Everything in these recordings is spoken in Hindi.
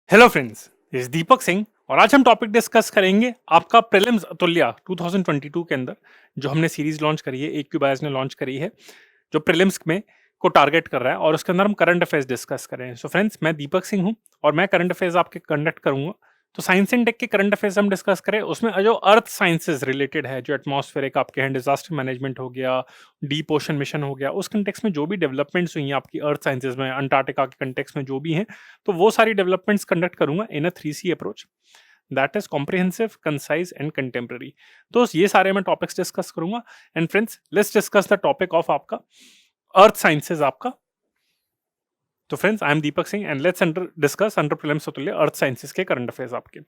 हेलो फ्रेंड्स, इस दीपक सिंह और आज हम टॉपिक डिस्कस करेंगे आपका प्रीलिम्स अतुल्या 2022 के अंदर जो हमने सीरीज लॉन्च करी है, एक क्यूबाइज ने लॉन्च करी है, जो प्रीलिम्स में को टारगेट कर रहा है और उसके अंदर हम करंट अफेयर्स डिस्कस कर रहे हैं। सो फ्रेंड्स, मैं दीपक सिंह हूं और मैं करंट अफेयर्स आपके कंडक्ट करूंगा। तो साइंस एंड टेक के करंट अफेयर्स हम डिस्कस करें, उसमें जो अर्थ साइंसेज रिलेटेड है, जो एटमॉस्फेरिक आपके हैं, डिजास्टर मैनेजमेंट हो गया, डीप ओशन मिशन हो गया, उस कंटेक्स में जो भी डेवलपमेंट्स हुई हैं आपकी अर्थ साइंसेज में, अंटार्कटिका के कंटेक्स में जो भी हैं, तो वो सारी डेवलपमेंट्स कंडक्ट करूंगा इन अ 3C approach, that is comprehensive, concise and contemporary. तो ये सारे मैं टॉपिक्स डिस्कस करूंगा। And friends, let's discuss the topic of आपका अर्थ साइंसेज आपका। तो friends, I am Deepak Singh and let's discuss under prelims अतुल्य अर्थ साइंसेज के करंट अफेयर्स आपके।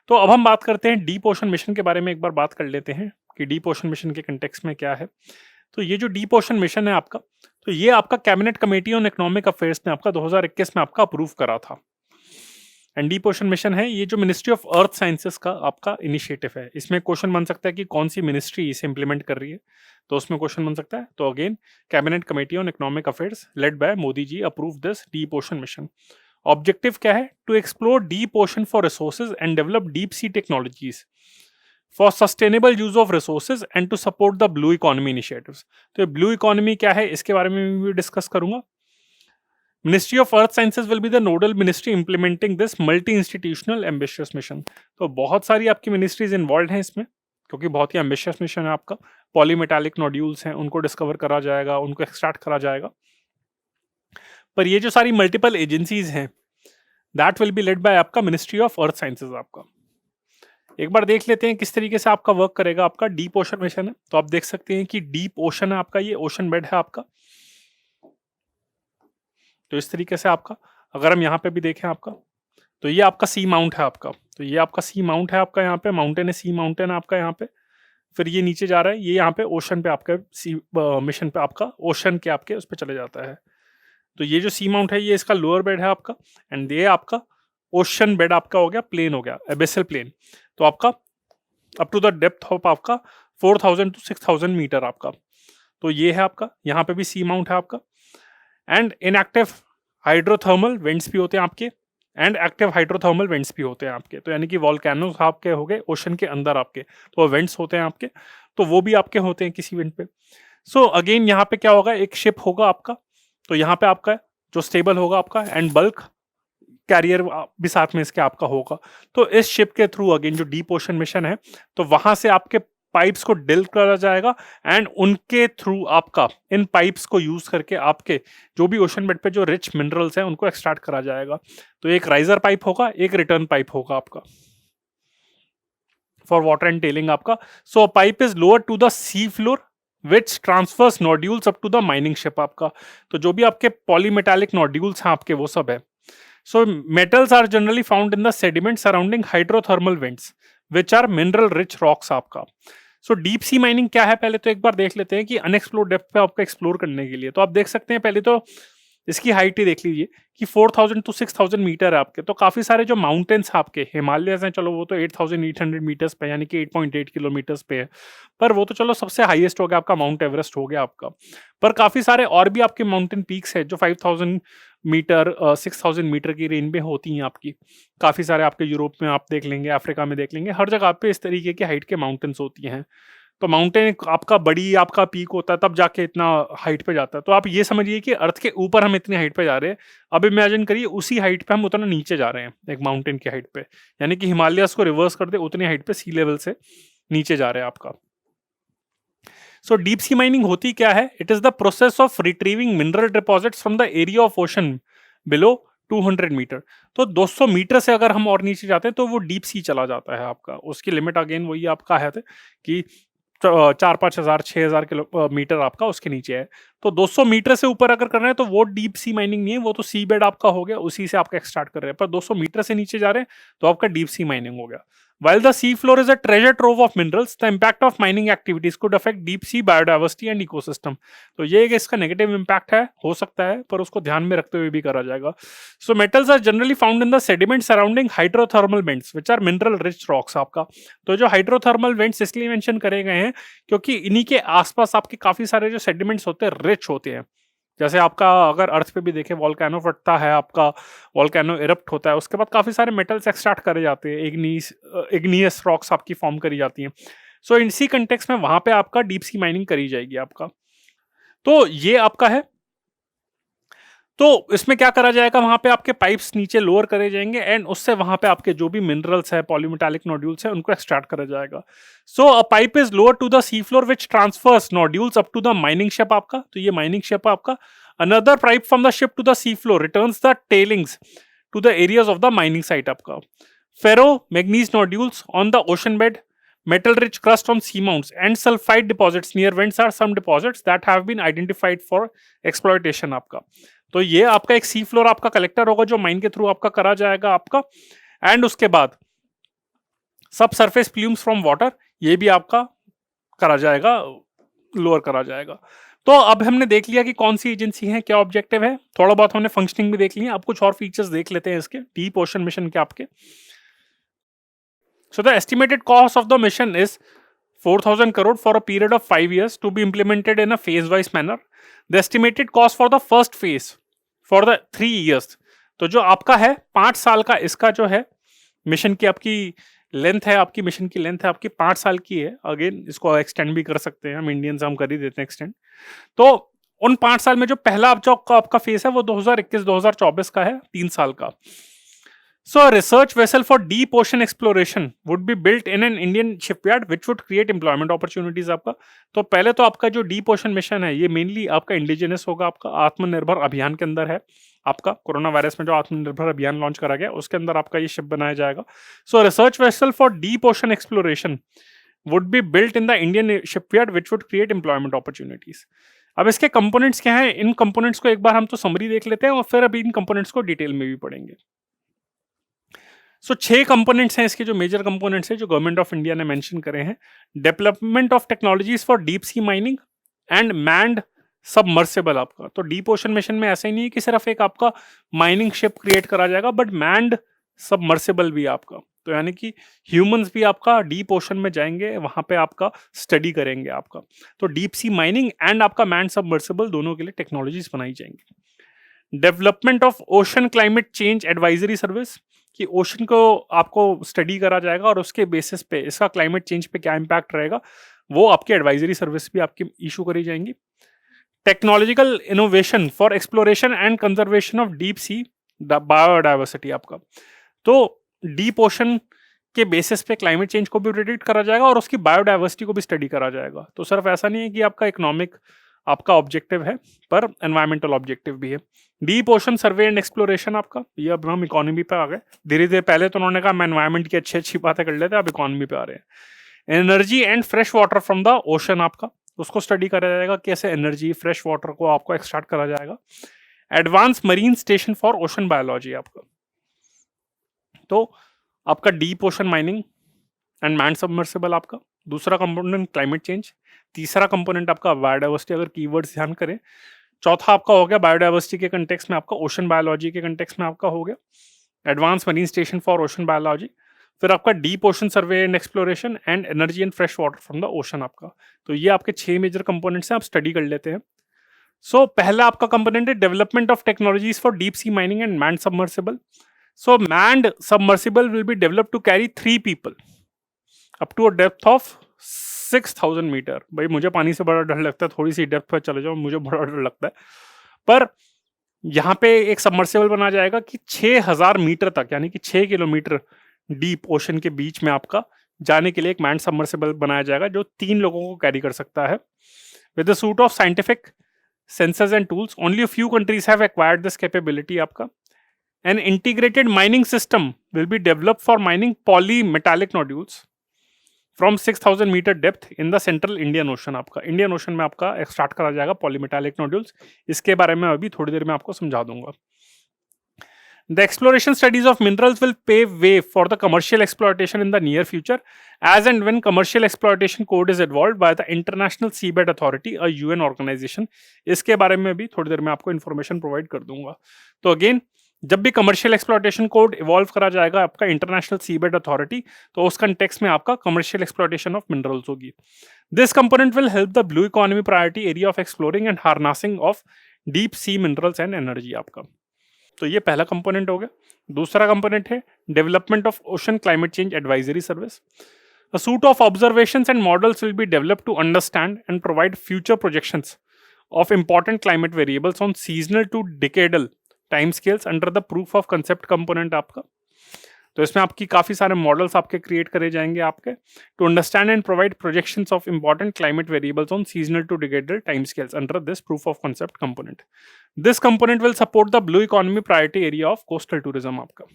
तो अब हम बात करते हैं डीप ओशन मिशन के बारे में, एक बार बात कर लेते हैं कि डीप ओशन मिशन के कंटेक्स्ट में क्या है। तो ये जो डीप ओशन मिशन है आपका, तो ये आपका cabinet committee on economic affairs ने आपका 2021 में आपका अप्रूव करा था। एंड डीप ओशन मिशन है, ये जो मिनिस्ट्री ऑफ अर्थ साइंसेस का आपका इनिशिएटिव है। इसमें क्वेश्चन बन सकता है कि कौन सी मिनिस्ट्री इसे इंप्लीमेंट कर रही है, तो उसमें क्वेश्चन बन सकता है। तो again, cabinet committee on economic affairs led by Modi ji approve this deep ocean mission. Objective क्या है? To explore deep ocean for resources and develop deep sea technologies for sustainable use of resources and to support the blue economy initiatives. तो ब्लू इकोनॉमी क्या है, इसके बारे में भी डिस्कस करूंगा। Ministry of earth sciences will be the nodal ministry implementing this multi institutional ambitious mission. तो बहुत सारी आपकी मिनिस्ट्रीज इन्वॉल्व हैं इसमें, क्योंकि बहुत ही एम्बिशियस मिशन है आपका। पॉलीमेटालिक नोड्यूल्स हैं, उनको डिस्कवर करा जाएगा, उनको एक्सट्रैक्ट करा जाएगा। पर ये जो सारी मल्टीपल एजेंसीज हैं, that will be led by आपका मिनिस्ट्री ऑफ अर्थ साइंसेज आपका। एक बार देख लेते हैं किस तरीके से आपका वर्क करेगा। आपका डीप ओशन मिशन है, तो आप देख सकते हैं कि डीप ओशन है आपका, ये ओशन बेड है आपका। तो इस तरीके से आपका, अगर हम यहाँ पे भी देखें आपका, तो ये आपका सी माउंट है आपका। तो ये आपका सी माउंट है आपका, यहाँ पे माउंटेन है, सी माउंटेन है आपका यहाँ पे। फिर ये नीचे जा रहा है, ये यहाँ पे ओशन पे आपका सी मिशन पे आपका ओशन के आपके उस पर चले जाता है। तो ये जो सी माउंट है, ये इसका लोअर बेड है आपका, एंड ये आपका ओशन बेड आपका हो गया, प्लेन हो गया, एबेसल प्लेन। तो आपका up to the depth of आपका 4000 to 6000 मीटर आपका। तो ये है आपका, यहाँ पे भी सी माउंट है आपका। एंड इनएक्टिव हाइड्रोथर्मल वेंट्स भी होते हैं आपके, एंड एक्टिव हाइड्रोथर्मल वेंट्स भी होते हैं आपके। तो यानी कि वॉल्केनोस आपके हो गए ओशन के अंदर आपके, तो वेंट्स होते हैं आपके, तो वो भी आपके होते हैं किसी वेंट पे। सो अगेन यहाँ पे क्या होगा, एक शिप होगा आपका, तो यहाँ पे आपका जो स्टेबल होगा आपका, एंड बल्क कैरियर भी साथ में इसके आपका होगा। तो इस शिप के थ्रू अगेन जो डीप ओशन मिशन है, तो वहां से आपके पाइप्स को ड्रिल करा जाएगा, एंड उनके थ्रू आपका इन पाइप्स को यूज करके आपके जो भी ओशन बेड पे जो रिच मिनरल्स हैं उनको एक्सट्रैक्ट करा जाएगा। तो एक राइजर पाइप होगा, एक रिटर्न पाइप होगा आपका फॉर वाटर एंड टेलिंग आपका। So pipe is lower to the sea floor which transfers nodules up to the mining ship आपका। तो जो भी आपके पॉलीमेटालिक नोड्यूल्स हैं आपके, वो सब है। So metals are generally found in the sediment surrounding hydrothermal vents, which are mineral rich rocks आपका। So deep sea mining क्या है, पहले तो एक बार देख लेते हैं कि अनएक्सप्लोर्ड डेप्थ पे आपको एक्सप्लोर करने के लिए। तो आप देख सकते हैं, पहले तो इसकी हाइट ही देख लीजिए कि 4000 to 6000 मीटर है आपके। तो काफी सारे जो माउंटेन्स आपके हिमालयस हैं, चलो वो तो 8800 मीटर्स पे यानी कि 8.8 किलोमीटर्स पे है, पर वो तो चलो सबसे हाईएस्ट हो गया आपका, माउंट एवरेस्ट हो गया आपका। पर काफी सारे और भी आपके माउंटेन पीक्स है जो 5000 मीटर 6000 मीटर की रेंज में होती हैं आपकी। काफी सारे आपके यूरोप में आप देख लेंगे, अफ्रीका में देख लेंगे, हर जगह पे इस तरीके की हाइट के माउंटेन्स होती हैं। तो माउंटेन आपका बड़ी आपका पीक होता है, तब जाके इतना हाइट पे जाता है। तो आप ये समझिए कि अर्थ के ऊपर हम इतनी हाइट पे जा रहे हैं। अब इमेजिन करिए उसी हाइट पे हम उतना नीचे जा रहे हैं, एक माउंटेन की हाइट पे, यानी कि हिमालयस को रिवर्स कर दे उतनी हाइट पे सी लेवल से नीचे जा रहे हैं आपका। सो डीप सी माइनिंग होती क्या है? It is the process of retrieving mineral deposits from the area of ocean below 200 metre. तो 200 मीटर से अगर हम और नीचे जाते हैं तो वो डीप सी चला जाता है आपका। उसकी लिमिट अगेन वही आपका है कि 4-5 हजार 6 हजार किलोमीटर आपका उसके नीचे है। तो 200 मीटर से ऊपर अगर कर रहे हैं तो वो डीप सी माइनिंग नहीं है, वो तो सी बेड आपका हो गया, उसी से आपका स्टार्ट कर रहे हैं। पर 200 मीटर से नीचे जा रहे हैं तो आपका डीप सी माइनिंग हो गया। While the sea floor is a treasure trove of minerals, the impact of mining activities could affect deep sea biodiversity and ecosystem. तो ये एक इसका नेगेटिव इम्पैक्ट है, हो सकता है, पर उसको ध्यान में रखते हुए भी करा जाएगा। So metals are generally found in the sediment surrounding hydrothermal vents, which are mineral rich rocks आपका। तो जो hydrothermal vents इसलिए मेंशन करे गए हैं क्योंकि इन्हीं के आसपास आपके काफी सारे जो सेडिमेंट्स होते हैं रिच होते हैं, जैसे आपका अगर अर्थ पे भी देखें, वॉल्केनो फटता है, आपका वॉल्केनो इरप्ट होता है, उसके बाद काफी सारे मेटल्स एक्सट्रैक्ट करे जाते हैं, इग्नियस रॉक्स आपकी फॉर्म करी जाती हैं। सो इसी कंटेक्स्ट में वहां पे आपका डीप सी माइनिंग करी जाएगी आपका। तो ये आपका है। तो इसमें क्या करा जाएगा, वहां पे आपके पाइप्स नीचे लोअर करे जाएंगे एंड उससे वहां पे आपके जो भी मिनरल्स है, पॉलीमेटालिक नोड्यूल्स है, उनको एक्सट्रैक्ट करा जाएगा। So a pipe is lower to the sea floor which transfers nodules up to the mining ship आपका। तो ये माइनिंग शिप है आपका। Another pipe from the ship to the sea floor returns the tailings to the areas of the mining site आपका। Ferro manganese nodules on the ocean bed, metal rich crust on seamounts and sulfide deposits near vents are some deposits that have been identified for exploitation आपका। तो ये आपका एक सी फ्लोर आपका कलेक्टर होगा जो माइन के थ्रू आपका करा जाएगा आपका। एंड उसके बाद सब सरफेस प्लूम्स फ्रॉम वाटर, ये भी आपका करा जाएगा, लोअर करा जाएगा। तो अब हमने देख लिया कि कौन सी एजेंसी है, क्या ऑब्जेक्टिव है, थोड़ा बहुत हमने फंक्शनिंग भी देख ली है। अब कुछ और फीचर्स देख लेते हैं इसके डीप ओशन मिशन के आपके। So the estimated cost of the mission is 4,000 crore for a period of 5 years to be implemented in a phase-wise manner. The estimated cost for the first phase for the 3 years. तो जो आपका है 5 साल का इसका जो है मिशन की आपकी लेंथ है, आपकी मिशन की लेंथ है आपकी 5 साल की है। अगेन इसको एक्सटेंड भी कर सकते हैं हम इंडियंस, हम कर ही देते हैं एक्सटेंड। तो उन 5 साल में जो पहला जो आपका फेज है वो 2021-2024 का है, 3 साल का। So a research vessel for deep ocean exploration would be built in an Indian shipyard which would create employment opportunities आपका। तो पहले तो आपका जो डीप ओशन मिशन है ये मेनली आपका इंडिजिनस होगा, आपका आत्मनिर्भर अभियान के अंदर है आपका। कोरोना वायरस में जो आत्मनिर्भर अभियान लॉन्च करा गया उसके अंदर आपका ये शिप बनाया जाएगा। सो research vessel for deep ocean exploration would be built in the Indian shipyard which would create employment opportunities. अब इसके कंपोनेंट्स क्या हैं, इन कंपोनेंट्स को एक बार हम तो समरी देख लेते हैं और फिर अभी इन कंपोनेंट्स को डिटेल में भी पढ़ेंगे। सो 6 कंपोनेंट्स हैं इसके, जो मेजर कंपोनेंट्स हैं जो गवर्नमेंट ऑफ इंडिया ने मेंशन करे हैं। Development of technologies for deep sea mining and manned submersible आपका। तो डीप ओशन मिशन में ऐसा ही नहीं है कि सिर्फ एक आपका माइनिंग शिप क्रिएट करा जाएगा, बट मैन्ड सबमर्सिबल भी आपका। तो यानी कि ह्यूमंस भी आपका डीप ओशन में जाएंगे, वहां पे आपका स्टडी करेंगे आपका। तो डीप सी माइनिंग एंड आपका मैन्ड सबमर्सिबल दोनों के लिए टेक्नोलॉजीज बनाई जाएंगी। Development of ocean climate change advisory service, कि ओशन को आपको स्टडी करा जाएगा और उसके बेसिस पे इसका क्लाइमेट चेंज पे क्या इंपैक्ट रहेगा, वो आपकी एडवाइजरी सर्विस भी आपकी इशू करी जाएंगी। Technological innovation for exploration and conservation of deep sea biodiversity आपका। तो डीप ओशन के बेसिस पे क्लाइमेट चेंज को भी प्रेडिक्ट करा जाएगा और उसकी बायोडाइवर्सिटी को भी स्टडी करा जाएगा। तो सिर्फ ऐसा नहीं है कि आपका इकोनॉमिक आपका ऑब्जेक्टिव है, पर एनवायरमेंटल ऑब्जेक्टिव भी है। Deep ocean survey and exploration आपका, ये अब हम इकोनॉमी पे आ गए धीरे धीरे। पहले तो उन्होंने कहा मैं एनवायरमेंट की अच्छी अच्छी बातें कर लेते हैं, अब इकोनॉमी पे आ रहे हैं। Energy and fresh water from the ocean आपका, उसको स्टडी करा जाएगा, कैसे एनर्जी फ्रेश वाटर को आपको एक्सट्रैक्ट करा जाएगा। Advance marine station for ocean biology आपका। तो आपका deep ocean mining and man submersible आपका। दूसरा कंपोनेंट क्लाइमेट चेंज। तीसरा कंपोनेंट आपका बायोडाइवर्सिटी, अगर कीवर्ड्स ध्यान करें। चौथा आपका हो गया बायोडाइवर्सिटी के कंटेक्स्ट में आपका, ओशन बायोलॉजी के कंटेक्स्ट में आपका हो गया advance marine station for ocean biology. फिर आपका deep ocean survey and exploration and energy and fresh water from the ocean आपका। तो ये आपके 6 मेजर कंपोनेंट्स हैं, आप स्टडी कर लेते हैं। सो पहला आपका कंपोनेंट है development of technologies for deep sea mining and manned submersible. So manned submersible will be developed to carry 3 people up to a depth of 6,000 metre. भाई मुझे पानी से बड़ा डर लगता है, थोड़ी सी डेप्थ पर चले जाओ मुझे बड़ा डर लगता है। पर यहाँ पे एक सबमर्सिबल बना जाएगा कि 6,000 मीटर तक, यानी कि 6 किलोमीटर डीप ओशन के बीच में आपका जाने के लिए एक मैन्ड सबमर्सिबल बनाया जाएगा जो 3 लोगों को कैरी कर सकता है। With the suit of scientific sensors and tools, only a few countries have acquired this capability आपका। An integrated mining system will be developed for mining polymetallic nodules from 6,000 meter depth in the central Indian Ocean आपका। इंडियन ओशन में आपका एक्सट्रैक्ट करा जाएगा पॉलीमेटालिक नोड्यूल्स। इसके बारे में अभी थोड़ी देर में आपको समझा दूंगा। The exploration studies of minerals will pave way for the commercial exploitation in the near future, as and when commercial exploitation code is evolved by the International Seabed Authority, a UN organization। इसके बारे में भी थोड़ी देर में आपको इन्फॉर्मेशन प्रोवाइड कर दूंगा। तो अगेन जब भी कमर्शियल एक्सप्लॉयटेशन कोड इवॉल्व करा जाएगा आपका इंटरनेशनल सीबेड अथॉरिटी, तो उस कंटेक्स्ट में आपका कमर्शियल एक्सप्लॉयटेशन ऑफ मिनरल्स होगी। This component will help the blue economy priority area of exploring and harnessing of deep C minerals and energy आपका। तो ये पहला कंपोनेंट हो गया। दूसरा कंपोनेंट है development of ocean climate change advisory service. A suite of observations and models will be developed to understand and provide future projections of important climate variables on seasonal to decadal timescales under the proof of concept component आपका। तो इसमें आपकी काफ़ी सारे मॉडल्स आपके क्रिएट करे जाएंगे आपके to understand and provide projections of important climate variables on seasonal to decadal time scales under this proof of concept component. This component will support the blue economy priority area of coastal tourism आपका।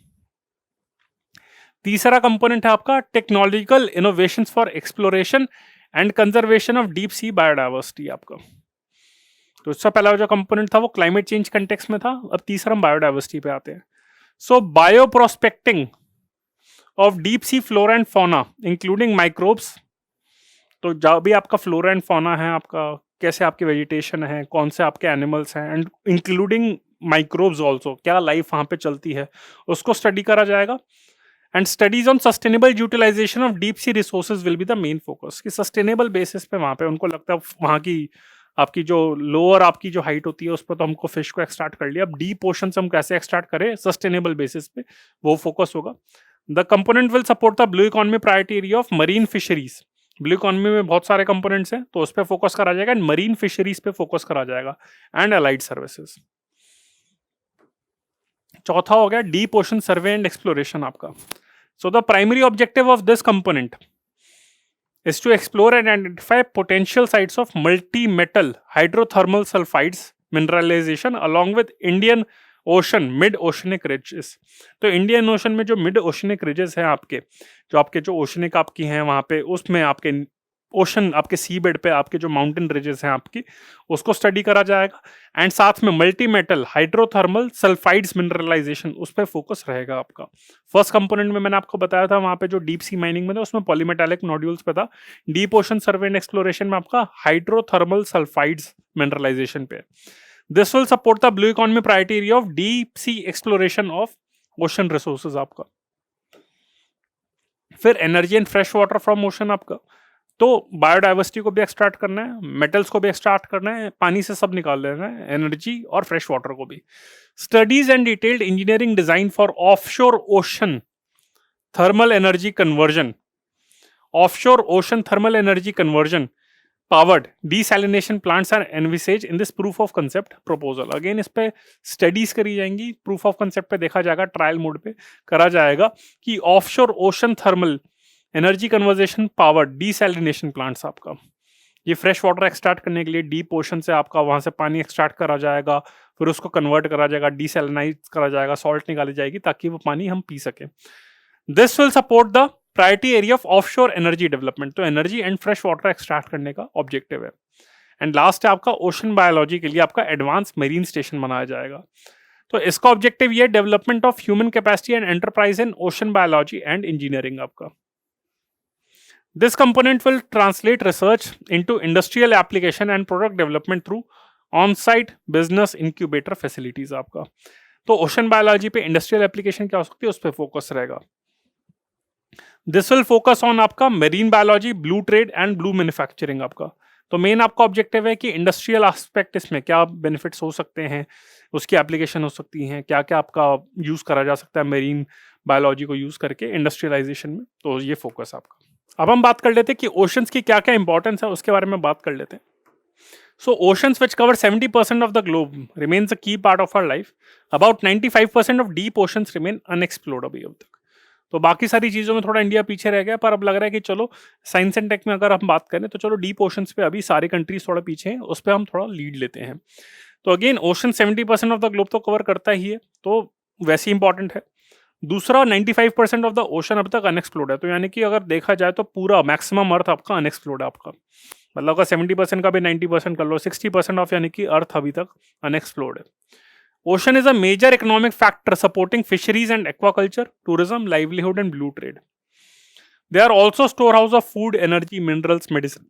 तीसरा कंपोनेंट है आपका technological innovations for exploration and conservation of deep sea biodiversity आपका। तो इससे पहला जो कंपोनेंट था वो क्लाइमेट चेंज कंटेक्स्ट में था, अब तीसरा हम बायोडाइवर्सिटी पे आते हैं। So bio prospecting of deep sea flora and fauna including microbes. तो जहाँ भी आपका फ्लोरा एंड फौना है आपका, कैसे आपकी वेजिटेशन है, कौन से आपके एनिमल्स हैं, एंड इंक्लूडिंग माइक्रोब्स ऑल्सो, क्या लाइफ वहाँ पे चलती है, उसको स्टडी करा जाएगा। And studies on sustainable utilisation of deep sea resources will be the main focus, कि सस्टेनेबल बेसिस पे वहाँ पे उनको लगता है वहाँ की आपकी जो लोअर आपकी जो हाइट होती है उस पर तो हमको फिश को एक्सट्रैक्ट कर लिया, अब डीप ओशन से हम कैसे एक्सट्रैक्ट करें सस्टेनेबल बेसिस पे, वो फोकस होगा। The component will support the blue economy priority area of marine fisheries. Blue economy में बहुत सारे कंपोनेंट्स हैं तो उस पर फोकस करा जाएगा एंड मरीन फिशरीज पे फोकस करा जाएगा एंड अलाइड सर्विसेज। चौथा हो गया deep ocean survey and exploration आपका। So the primary objective of this component is to explore and identify potential sites of multi-metal hydrothermal sulfides mineralization along with Indian Ocean mid-oceanic ridges। तो इंडियन ओशन में जो मिड ओशनिक रिजेस हैं आपके, जो आपके जो ओशनिक आपकी हैं वहाँ पे, उसमें आपके ओशन आपके सी बेड पे आपके जो माउंटेन रिजेस हैं आपकी, उसको स्टडी करा जाएगा। एंड साथ में multi metal hydrothermal sulphides mineralisation, उस पर फोकस रहेगा आपका। फर्स्ट कंपोनेंट में मैंने आपको बताया था वहाँ पे जो डीप सी माइनिंग में था उसमें पॉलीमेटालिक नोड्यूल्स पे था, deep ocean survey and exploration में आपका हाइड्रोथर्मल सल्फाइड्स मिनरलाइजेशन पे। This will support the blue economy priority area of deep C exploration of ocean resources आपका। फिर energy and fresh water from ocean आपका, तो बायोडाइवर्सिटी को भी एक्सट्रैक्ट करना है, मेटल्स को भी एक्सट्रैक्ट करना है, पानी से सब निकाल लेना है, एनर्जी और फ्रेश वाटर को भी। Studies and detailed engineering design for offshore ocean thermal energy conversion, offshore ocean thermal energy conversion powered desalination plants are envisage in this proof of concept proposal. Again इस पे स्टडीज करी जाएंगी, प्रूफ ऑफ कंसेप्ट पे देखा जाएगा, ट्रायल मोड पे करा जाएगा कि offshore ocean thermal energy conversation powered desalination plants आपका, ये फ्रेश वाटर एक्सट्रैक्ट करने के लिए डीप ओशन से आपका वहां से पानी एक्सट्रैक्ट करा जाएगा, फिर उसको कन्वर्ट करा जाएगा, डीसैलिनाइज करा जाएगा, सॉल्ट निकाली जाएगी ताकि वो पानी हम पी सके। This will support the priority area of offshore energy development. तो energy and fresh water extract करने का ऑब्जेक्टिव है। एंड लास्ट है आपका ओशन बायोलॉजी के लिए आपका एडवांस मरीन स्टेशन बनाया जाएगा। तो इसका ऑब्जेक्टिव ये development of human capacity and enterprise in ocean biology and engineering आपका। This component will translate research into industrial application and product development through on-site business incubator facilities आपका। तो ओशन बायोलॉजी पे इंडस्ट्रियल एप्लीकेशन क्या हो सकती है उस पर फोकस रहेगा। दिस विल फोकस ऑन आपका marine biology, blue trade and blue manufacturing आपका। तो मेन आपका ऑब्जेक्टिव है कि इंडस्ट्रियल एस्पेक्ट इसमें क्या बेनिफिट्स हो सकते हैं, उसकी एप्लीकेशन हो सकती हैं, क्या क्या आपका यूज करा जा सकता है मेरीन बायोलॉजी को यूज करके इंडस्ट्रियलाइजेशन में, तो ये फोकस आपका। अब हम बात कर लेते हैं कि ओशंस की क्या क्या इंपॉर्टेंस है, उसके बारे में बात कर लेते हैं। So oceans which cover 70% of the globe remains a key part of our life. About 95% of deep oceans remain unexplored अभी अब तक। तो बाकी सारी चीज़ों में थोड़ा इंडिया पीछे रह गया, पर अब लग रहा है कि चलो साइंस एंड टेक में अगर हम बात करें तो चलो डीप ओशंस पे अभी सारी कंट्रीज थोड़ा पीछे हैं, उस पर हम थोड़ा लीड लेते हैं। तो again ocean 70% of the globe तो कवर करता ही है, तो वैसे ही इंपॉर्टेंट है। दूसरा 95% ऑफ द ओशन अब तक अनएक्सप्लोर्ड है, तो यानी कि अगर देखा जाए तो पूरा मैक्सिमम अर्थ आपका अनएक्सप्लोर्ड है आपका। मतलब अगर 70% का भी 90% कर लो, 60% ऑफ यानी कि अर्थ अभी तक अनएक्सप्लोर्ड है। Ocean is a major economic factor supporting fisheries and aquaculture, tourism, livelihood and blue trade. They are also storehouse of food, energy, minerals, medicine,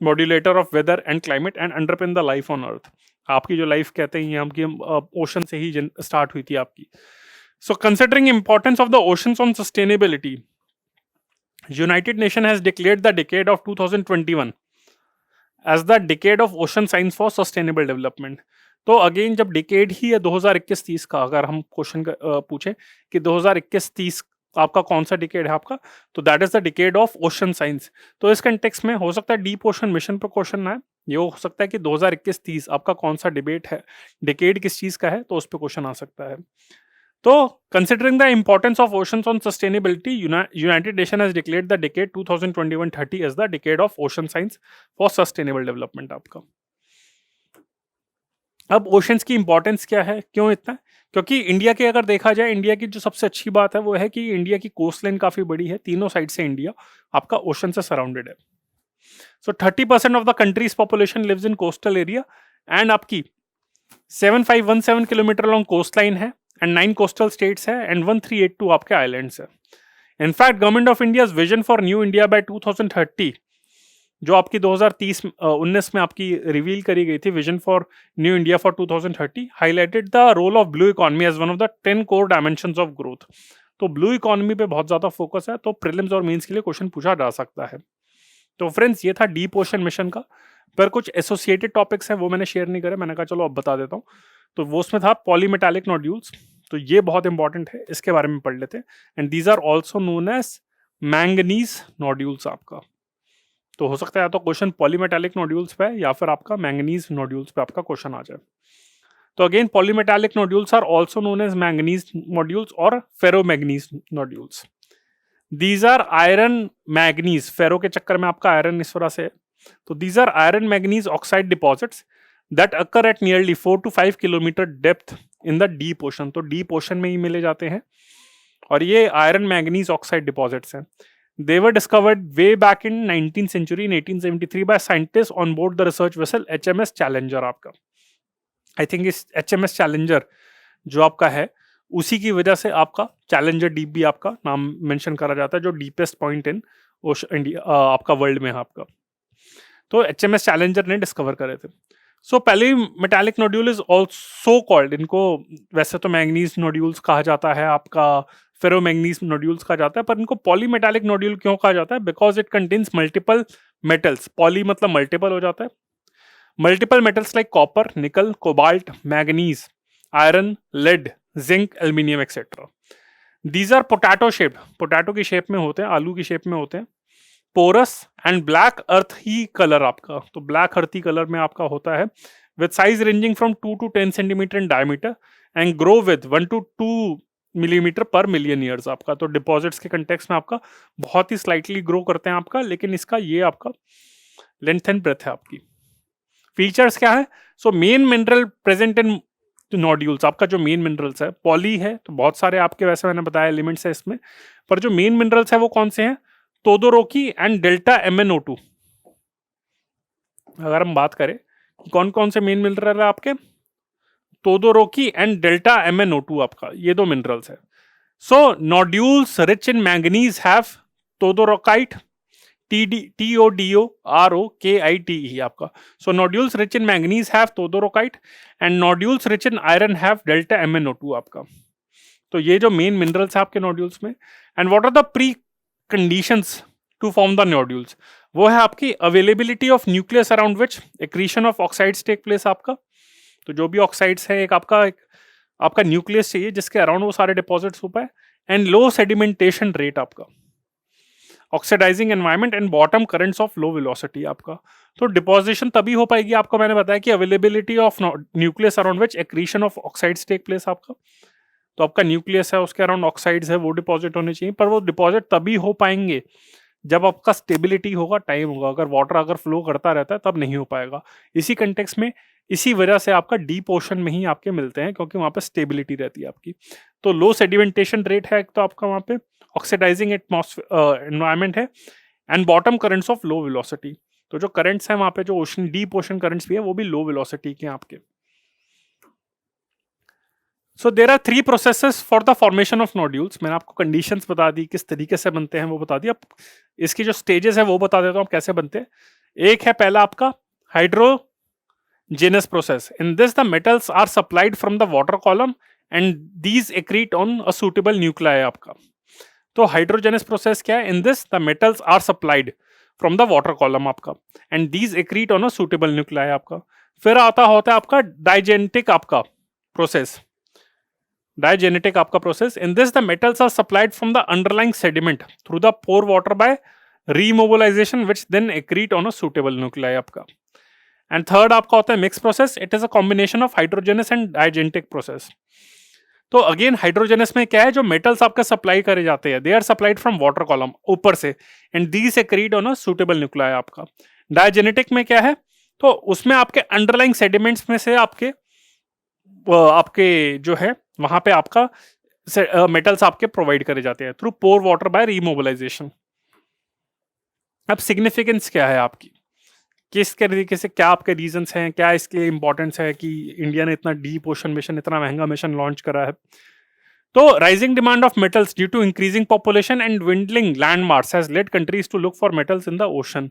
modulator of weather and climate and underpin the life on earth. आपकी जो लाइफ कहते हैं आपकी ओशन से ही स्टार्ट हुई थी आपकी। So considering importance of the oceans on sustainability, United Nations has declared the decade of 2021 as the decade of ocean science for sustainable development. तो अगेन जब डिकेड ही है 2021-30 का, अगर हम क्वेश्चन पूछें कि 2021-30 आपका कौन सा डिकेड है आपका, तो that is the decade of ocean science. तो इस कंटेक्स्ट में हो सकता है डीप ओशन मिशन पर क्वेश्चन आए, ये हो सकता है कि 2021-30 आपका कौन सा डिबेट है, डिकेड किस चीज का है, तो उस पर क्वेश्चन आ सकता है। तो considering the importance of oceans on sustainability, United Nations has declared the decade 2021-30 as the decade of ocean science for sustainable development आपका। अब ओशंस की इंपॉर्टेंस क्या है, क्यों इतना? क्योंकि इंडिया के अगर देखा जाए, इंडिया की जो सबसे अच्छी बात है वो है कि इंडिया की कोस्ट लाइन काफी बड़ी है, तीनों साइड से इंडिया आपका ओशन से सराउंडेड है। So 30% of the country's population lives in coastal area and आपकी 7517 किलोमीटर लॉन्ग कोस्ट लाइन है एंड 9 कोस्टल स्टेट्स है एंड 1382 आपके आइलैंड्स है। In fact government of India vision for new India by 2030 जो आपकी 2019 में आपकी रिवील करी गई थी, vision for new India for 2030 highlighted the role of blue economy as one of the 10 core dimensions of growth. तो ब्लू इकोनॉमी पे बहुत ज्यादा फोकस है, तो प्रीलिम्स और मेंस के लिए क्वेश्चन पूछा जा सकता है। तो फ्रेंड्स ये था डीप ओशन मिशन का, पर कुछ एसोसिएटेड टॉपिक्स हैं वो मैंने शेयर नहीं करे, मैंने कहा चलो अब बता देता हूँ। तो वो उसमें था पॉलीमेटालिक नोड्यूल्स, तो ये बहुत इंपॉर्टेंट है, इसके बारे में पढ़ लेते हैं। And these are also known as manganese nodules आपका। तो हो सकता है या तो क्वेश्चन पॉलीमेटालिक नोड्यूल्स पे या फिर आपका मैंगनीज नोड्यूल्स पे आपका क्वेश्चन आ जाए। तो again polymetallic nodules are also known as manganese nodules और ferromanganese nodules. These are iron manganese, ferro के चक्कर में आपका आयरन इस तरह से है। तो these are iron manganese oxide deposits that occur at nearly 4 to 5 kilometre depth in the deep ocean. तो डीप ओशन में ही मिले जाते हैं और ये आयरन मैग्नीज ऑक्साइड डिपॉजिट्स हैं। They were discovered way back in 19th century in 1873 by scientists on board the research vessel HMS Challenger आपका। आई थिंक इस HMS Challenger जो आपका है उसी की वजह से आपका चैलेंजर डीप भी आपका नाम मेंशन करा जाता है, जो डीपेस्ट पॉइंट इन इंडिया आपका वर्ल्ड में है आपका। तो HMS Challenger ने डिस्कवर करे थे। सो पहले metallic nodule is also called, इनको वैसे तो मैंगनीज नोड्यूल्स कहा जाता है, आपका फेरोमैग्नीज नोड्यूल्स कहा जाता है, पर इनको पॉलीमेटालिक नोड्यूल क्यों कहा जाता है? Because it contains multiple metals. Poly मतलब मल्टीपल हो जाता है, multiple metals like copper, nickel, cobalt, manganese, iron, lead, zinc, aluminium etcetera. These are potato shaped, potato की शेप में होते हैं, आलू की शेप में होते हैं, पोरस एंड ब्लैक अर्थ ही कलर आपका। तो ब्लैक अर्थी कलर में आपका होता है, with size ranging from 2 to 10 centimetre in diameter and grow with 1 to 2 millimetre पर मिलियन ईयर्स आपका। तो डिपॉजिट्स के कंटेक्स्ट में आपका बहुत ही स्लाइटली ग्रो करते हैं आपका, लेकिन इसका ये आपका लेंथ एंड ब्रेथ है आपकी। फीचर्स क्या है? So main mineral present in nodules, आपका जो मेन मिनरल्स है पॉली है, तो बहुत सारे आपके वैसे मैंने बताया एलिमेंट्स है इसमें, पर जो मेन मिनरल्स है वो कौन से हैं? तोदोरोकी एंड डेल्टा MnO2। अगर हम बात करें कौन कौन से मेन मिनरल है आपके, तोदोरोकी एंड डेल्टा MnO2 आपका, ये दो मिनरल्स है। So nodules rich in manganese have todorokite, TODOROKITE आपका। So nodules rich in manganese have todorokite and nodules rich in iron have delta MnO2 आपका। तो ये जो मेन मिनरल्स है आपके नोड्यूल्स में। And what are the pre conditions to form the nodules? वो है आपकी availability of nucleus around which accretion of oxides take place आपका। तो जो भी ऑक्साइड्स है एक आपका न्यूक्लियस चाहिए जिसके अराउंड वो सारे डिपॉजिट्स हो पाए, एंड लो सेडिमेंटेशन रेट आपका, oxidising environment and bottom currents of low velocity आपका। तो डिपोजिशन तभी हो पाएगी आपको, मैंने बताया कि availability of nucleus around which accretion of oxides take place आपका। तो आपका न्यूक्लियस है उसके अराउंड ऑक्साइड्स है वो डिपॉजिट होने चाहिए, पर वो डिपॉजिट तभी हो पाएंगे जब आपका स्टेबिलिटी होगा, टाइम होगा। अगर वाटर अगर फ्लो करता रहता है तब नहीं हो पाएगा। इसी कंटेक्स्ट में इसी वजह से आपका डीप ओशन में ही आपके मिलते हैं, क्योंकि वहां पे स्टेबिलिटी रहती है आपकी। तो लो सेडिमेंटेशन रेट है एक तो आपका वहां पे, ऑक्सीडाइजिंग एनवायरनमेंट है, and bottom currents of low velocity. तो जो करंट्स हैं वहां पे, जो ओशन डीप ओशन करंट्स भी है वो भी लो वेलोसिटी के आपके। So there are 3 processes for the formation of nodules. मैंने आपको कंडीशंस बता दी, किस तरीके से बनते हैं वो बता दिया। अब इसकी जो स्टेजेस है वो बता देता हूँ कैसे बनते हैं। एक है पहला आपका hydrogenous process. In this the metals are supplied from the water column and these accrete on a suitable nuclei आपका। तो हाइड्रोजेनस प्रोसेस क्या है? In this the metals are supplied from the water column आपका and these accrete on a suitable nuclei आपका। फिर आता होता है आपका डाइजेनेटिक आपका प्रोसेस। डाइजेनेटिक आपका process, in this the metals are supplied from the underlying sediment through the pore water by remobilisation which then accrete on a suitable nuclei आपका। एंड थर्ड आपका होता है mix process, it is a combination of hydrogenous and diagenetic process. तो अगेन हाइड्रोजनस में क्या है, जो मेटल्स आपके सप्लाई करे जाते हैं they are supplied from water column ऊपर से, and these accreted on a suitable nuclei आपका। डाइजेनेटिक में क्या है, तो उसमें आपके अंडरलाइंग सेडिमेंट्स में से आपके जो है वहां पे आपका मेटल्स आपके प्रोवाइड करे जाते हैं through pore water by remobilisation. अब सिग्निफिकेंस क्या है आपकी, किस तरीके से क्या आपके रीजंस हैं, क्या इसके इंपॉर्टेंस है कि इंडिया ने इतना डीप ओशन मिशन, इतना महंगा मिशन लॉन्च करा है। तो rising demand of metals due to increasing population and dwindling land mass has led countries to look for metals in the ocean.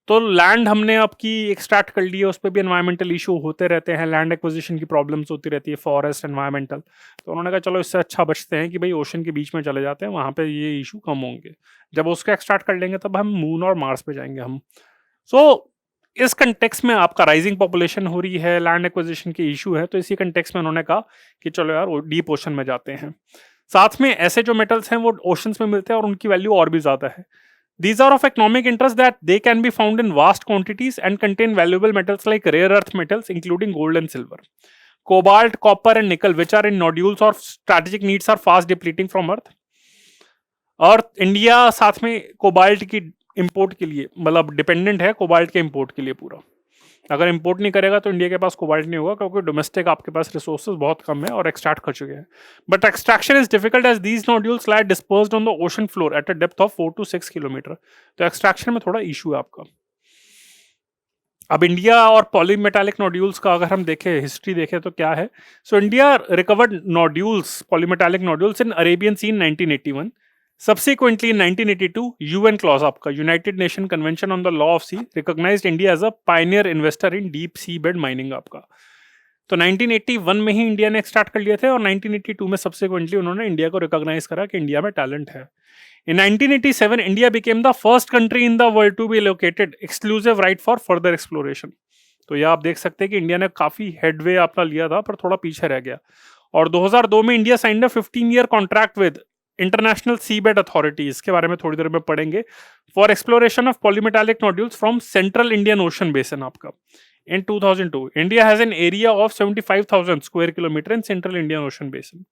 तो लैंड हमने आपकी एक्सट्रैक्ट कर ली है, उस पर भी एनवायरमेंटल इशू होते रहते हैं, लैंड एक्विजिशन की प्रॉब्लम्स होती रहती है, फॉरेस्ट एनवायरमेंटल। तो उन्होंने कहा चलो इससे अच्छा बचते हैं कि भाई ओशन के बीच में चले जाते हैं, वहाँ पे ये इशू कम होंगे। जब उसको एक्सट्रैक्ट कर लेंगे तब हम मून और मार्स पे जाएंगे हम। सो इस कंटेक्स में आपका राइजिंग पॉपुलेशन हो रही है, लैंड एक्विजिशन की इशू है, तो इसी कंटेक्स में उन्होंने कहा कि चलो यार डीप ओशन में जाते हैं। साथ में ऐसे जो मेटल्स हैं वो ओशंस में मिलते हैं और उनकी वैल्यू और भी ज्यादा है। These are of economic interest that they can be found in vast quantities and contain valuable metals like rare earth metals, including gold and silver. Cobalt, copper, and nickel, which are in nodules or strategic needs, are fast depleting from Earth. और इंडिया साथ में कोबाल्ट की इंपोर्ट के लिए मतलब डिपेंडेंट है, कोबाल्ट के इंपोर्ट के लिए पूरा। अगर इंपोर्ट नहीं करेगा तो इंडिया के पास कोबाल्ट नहीं होगा, क्योंकि डोमेस्टिक आपके पास रिसोर्सेज बहुत कम है और एक्सट्रैक्ट कर चुके हैं। But extraction is difficult as these nodules lie dispersed on the ocean floor at a depth of 4 to 6 kilometre. तो एक्सट्रैक्शन में थोड़ा इशू है आपका। अब इंडिया और पॉलीमेटालिक नोड्यूल्स का अगर हम देखें, हिस्ट्री देखें तो क्या है। So India recovered nodules, polymetallic nodules in Arabian sea in 1981। Subsequently, in 1982, UN clause आपका United Nation convention on the law of sea recognised India as a pioneer investor in deep sea bed mining आपका। तो 1981 में ही इंडिया ने एक्सटार्ट कर लिए थे और 1982 में सब्सिक्वेंटली उन्होंने इंडिया को रिकॉग्नाइज करा कि इंडिया में टैलेंट है। In 1987, India became the first country in the world to be allocated exclusive right for further exploration. तो ये आप देख सकते हैं कि इंडिया ने काफी हेडवे अपना लिया था पर थोड़ा पीछे रह गया। और 2002 में India signed a 15-year contract with international seabed authority, इसके बारे में थोड़ी देर में पढ़ेंगे, for exploration of polymetallic nodules from central Indian ocean basin आपका। In 2002, India has an area of 75,000 square kilometer in Central Indian Ocean Basin.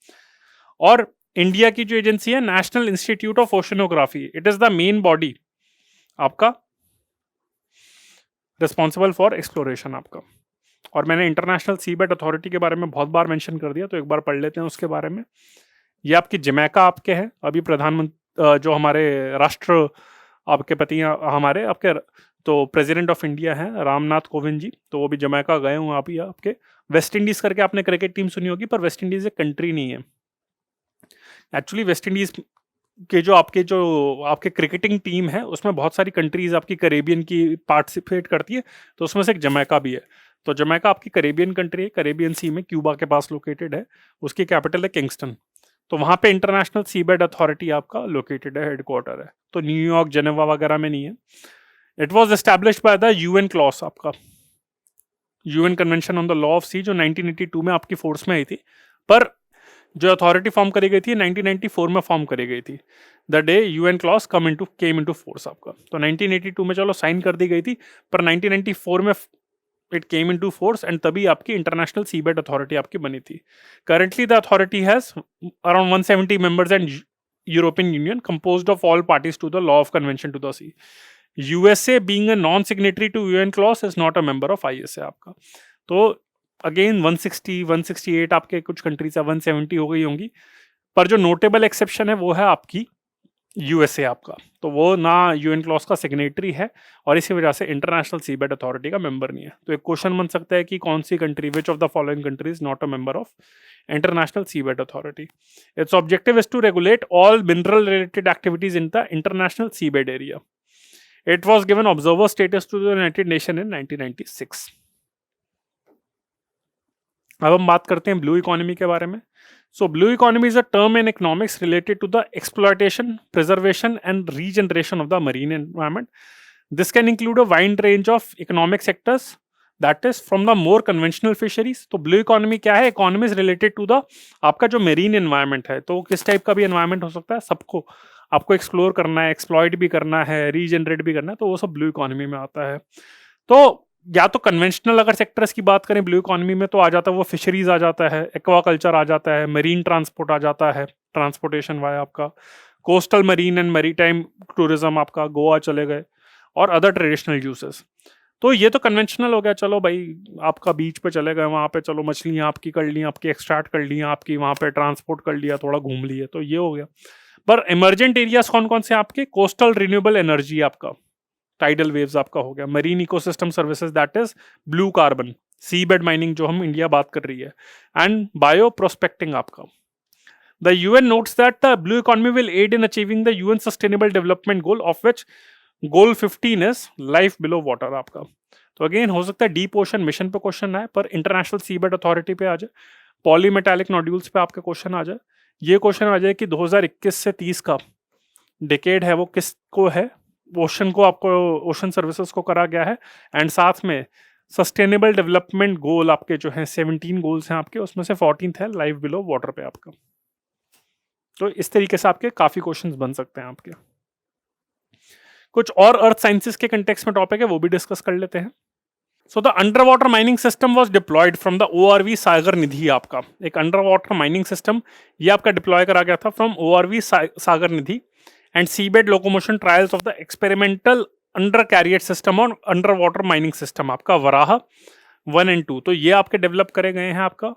और इंडिया की जो एजेंसी है national institute of oceanography, it is the main body आपका रिस्पॉन्सिबल फॉर एक्सप्लोरेशन आपका। और मैंने इंटरनेशनल सीबेड अथॉरिटी के बारे में बहुत बार मेंशन कर दिया, तो एक बार पढ़ लेते हैं उसके बारे में। ये आपकी जमैका आपके है, अभी प्रधानमंत्री जो हमारे राष्ट्र आपके पति हमारे आपके तो प्रेसिडेंट ऑफ इंडिया है रामनाथ कोविंद जी, तो वो भी जमैका गए हुए आप ही आपके। वेस्ट इंडीज करके आपने क्रिकेट टीम सुनी होगी, पर वेस्ट इंडीज एक कंट्री नहीं है एक्चुअली। वेस्ट इंडीज के जो आपके क्रिकेटिंग टीम है उसमें बहुत सारी कंट्रीज आपकी करेबियन की पार्टिसिपेट करती है, तो उसमें से एक जमैका भी है। तो जमैका आपकी करेबियन कंट्री है, करेबियन सी में क्यूबा के पास लोकेटेड है, उसकी कैपिटल है किंगस्टन। तो वहां पे इंटरनेशनल सीबेड अथॉरिटी आपका लोकेटेड है, हेडक्वार्टर है। तो न्यूयॉर्क जेनेवा वगैरह में नहीं है। It was established by the UN clause आपका, UN convention on the law of sea, जो 1982 में आपकी फोर्स में आई थी। पर जो अथॉरिटी फॉर्म करी गई थी 1994 में फॉर्म करी गई थी, the day UN clause came into force आपका। तो 1982 में चलो साइन कर दी गई थी, पर 1994 में it came into force and तभी आपकी इंटरनेशनल सीबेड अथॉरिटी आपकी बनी थी। Currently the authority has around 170 members and European union composed of all parties to the law of convention to the sea. USA being a non signatory to UN clause is not a member of ISA आपका। तो अगेन 160 168 आपके कुछ कंट्रीज 170 हो गई होंगी, पर जो नोटेबल एक्सेप्शन है वो है आपकी यूएसए आपका। तो वो ना यूएन क्लॉज का सिग्नेटरी है और इसी वजह से इंटरनेशनल सीबेड अथॉरिटी का मेंबर नहीं है। तो एक क्वेश्चन बन सकता है कि कौन सी country, which of the following country is not a member of international seabed authority. Its objective is to regulate all mineral related activities in the international seabed area. It was given observer status to the United Nation in 1996। अब हम बात करते हैं ब्लू इकोनॉमी के बारे में। So blue economy is a term in economics related to the exploitation, preservation and regeneration of the marine environment. This can include a wide range of economic sectors that is from the more conventional fisheries. तो ब्लू इकोनॉमी क्या है? Economy is related to the आपका जो मेरीन एनवायरनमेंट है। तो किस टाइप का भी एनवायरनमेंट हो सकता है, सबको आपको एक्सप्लोर करना है, एक्सप्लॉइट भी करना है, रीजनरेट भी करना है, तो वो सब ब्लू इकोनॉमी में आता है। तो या तो कन्वेंशनल अगर सेक्टर्स की बात करें ब्लू इकोनॉमी में, तो आ जाता है वो फिशरीज आ जाता है, एक्वाकल्चर आ जाता है, मरीन ट्रांसपोर्ट आ जाता है, ट्रांसपोर्टेशन वाया आपका coastal marine and maritime tourism, आपका गोवा चले गए, और अदर ट्रेडिशनल यूसेस। तो ये तो कन्वेंशनल हो गया, चलो भाई आपका बीच पे चले गए, वहाँ पे चलो मछलियाँ आपकी कर ली, आपकी एक्सट्रैक्ट कर ली, आपकी वहाँ पे ट्रांसपोर्ट कर लिया, थोड़ा घूम लिए, तो ये हो गया। पर इमरजेंट एरियाज कौन कौन से आपके? कोस्टल रिन्यूएबल एनर्जी आपका, टाइडल वेव्स आपका हो गया, marine ecosystem services that is blue carbon, sea bed mining जो हम इंडिया बात कर रही है, एंड बायो प्रोस्पेक्टिंग आपका। The UN notes that the blue economy will aid in achieving the UN Sustainable Development Goal, of which Goal 15 is life below water आपका। तो अगेन हो सकता है डीप ओशन मिशन पे क्वेश्चन आए, पर इंटरनेशनल सीबेड अथॉरिटी पे आ जाए, पॉलीमेटालिक नोड्यूल्स पे आपके क्वेश्चन आ जाए, ये क्वेश्चन आ जाए कि 2021 से 30 का डिकेड है वो किसको है, ओशन को, आपको ओशन सर्विसेज को करा गया है, एंड साथ में सस्टेनेबल डेवलपमेंट गोल आपके जो है 17 गोल्स हैं आपके, उसमें से 14th है लाइफ बिलो वाटर पे आपका। तो इस तरीके से आपके काफी क्वेश्चंस बन सकते हैं आपके। कुछ और अर्थ साइंसेस के कंटेक्स्ट में टॉपिक है, वो भी डिस्कस कर लेते हैं। So the under water mining system was deployed from the ORV Sagar Nidhi आपका, एक अंडर वाटर माइनिंग सिस्टम ये आपका डिप्लॉय करा गया था from ORV Sagar Nidhi, and seabed locomotion trials of the experimental under carrier system और अंडर वाटर माइनिंग सिस्टम आपका वराह 1 and 2, तो ये आपके डेवलप करे गए हैं आपका।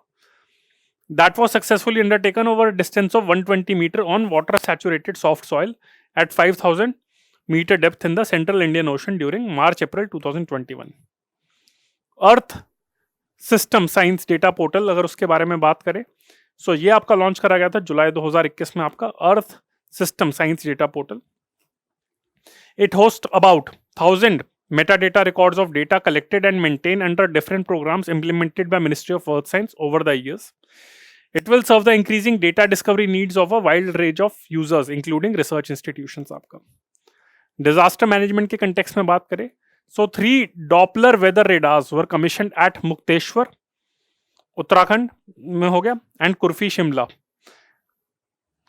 That was successfully undertaken over a distance of 120 meter on water saturated soft soil at 5000 meter depth in the central Indian Ocean during March-April 2021। Earth system science data portal अगर उसके बारे में बात करें, सो ये आपका लॉन्च करा गया था जुलाई 2021 में आपका earth system science data portal. It host about 1000 metadata records of data collected and maintained under different programs implemented by Ministry of Earth Science over the years. It will serve the increasing data discovery needs of a wide range of users, including research institutions आपका। Disaster management के context में बात करें, so 3 Doppler weather radars were commissioned at Mukteshwar Uttarakhand में हो गया, एंड कुर्फी शिमला,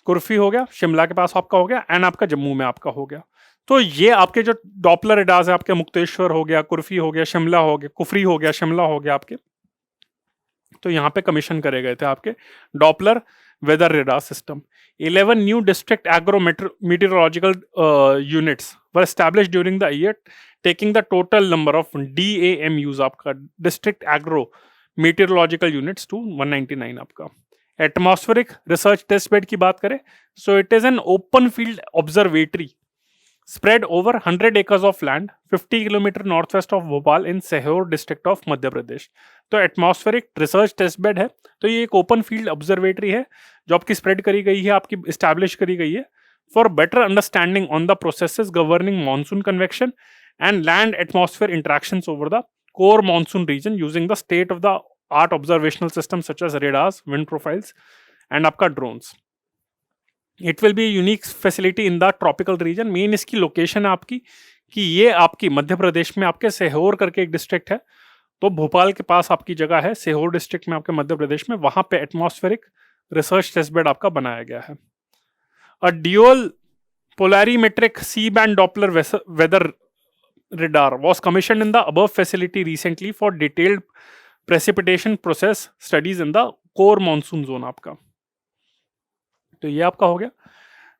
कुर्फी हो गया शिमला के पास आपका हो गया, एंड आपका जम्मू में आपका हो गया। तो ये आपके जो डॉपलर रेडार्स है आपके, मुक्तेश्वर हो गया, कुर्फी हो गया, शिमला हो गया, कुफरी हो गया, शिमला हो गया आपके, तो यहाँ पे कमीशन करे गए थे आपके Doppler weather radar system. 11 new district agro meteorological units were established during the year, taking the total number of DAMUs आपका district agro meteorological units to 199 आपका। एटमॉस्फेरिक रिसर्च टेस्ट बेड की बात करें, so it is an open field observatory spread over 100 acres of land 50 kilometre north west of Bhopal in Sehore district of Madhya Pradesh. तो एटमॉस्फेरिक रिसर्च टेस्ट बेड है, तो ये एक ओपन फील्ड ऑब्जर्वेटरी है जो आपकी स्प्रेड करी गई है, आपकी इस्टेब्लिश करी गई है for better understanding on the processes governing monsoon convection and land atmosphere interactions over the core monsoon region using the state of the art observational system such as radars, wind profiles and आपका drones. It will be unique facility in the tropical region. Main इसकी लोकेशन है आपकी कि ये आपकी मध्य प्रदेश में आपके सेहोर करके एक डिस्ट्रिक्ट है, तो भोपाल के पास आपकी जगह है सेहोर डिस्ट्रिक्ट में आपके मध्य प्रदेश में, वहां पे एटमॉस्फेरिक रिसर्च टेस्ट बेड आपका बनाया गया है। अ dual polarimetric C-band Doppler weather radar was commissioned in the above facility recently for detailed precipitation process studies in the core monsoon zone आपका। तो ये आपका हो गया।